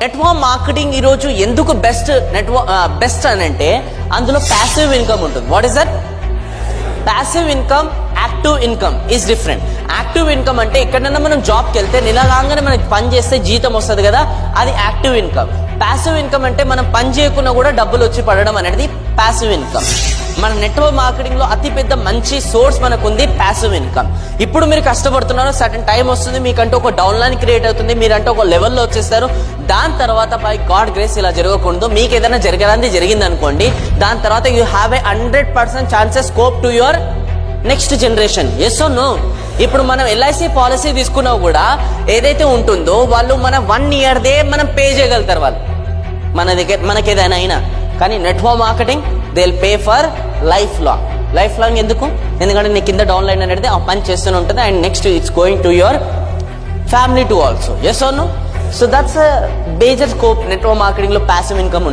Network marketing ఈరోజు ఎందుకు best అని అంటే అందులో ప్యాసివ్ ఇన్కమ్ ఉంటుంది. What is that? Passive income, active income is different. Active income అంటే ఎక్కడైనా మనం జాబ్కి వెళ్తే నెల కాగానే మనకి పని చేస్తే జీతం వస్తుంది కదా, అది యాక్టివ్ ఇన్కమ్. ప్యాసివ్ ఇన్కమ్ అంటే మనం పని చేయకుండా కూడా డబ్బులు వచ్చి పడడం అనేది ప్యాసివ్ ఇన్కమ్. మన నెట్వర్క్ మార్కెటింగ్ లో అతి పెద్ద మంచి సోర్స్ మనకు ఉంది ప్యాసివ్ ఇన్కమ్. ఇప్పుడు మీరు కష్టపడుతున్నారు, సర్టన్ టైం వస్తుంది, మీకంటూ ఒక డౌన్ లైన్ క్రియేట్ అవుతుంది, మీరంటూ ఒక లెవెల్లో వచ్చేస్తారు. దాని తర్వాత బై గాడ్ గ్రేస్ ఇలా జరగకూడదు, మీకు ఏదైనా జరగడానికి జరిగింది అనుకోండి, దాని తర్వాత you have a 100% chances scope to your next generation. Yes or no? ఇప్పుడు మనం ఎల్ఐసి పాలసీ తీసుకున్నా కూడా ఏదైతే ఉంటుందో వాళ్ళు మన 1 year మనం పే చేయగలుగుతారు వాళ్ళు మన దగ్గర మనకి ఏదైనా అయినా. కానీ network marketing they will pay for life long. ఎందుకు? ఎందుకంటే నీ కింద డౌన్ లైన్ అనేది ఆ పని చేస్తూనే ఉంటుంది and next it's going to your family to also. Yes or no? So that's major scope network marketing లో ప్యాసివ్ ఇన్కమ్.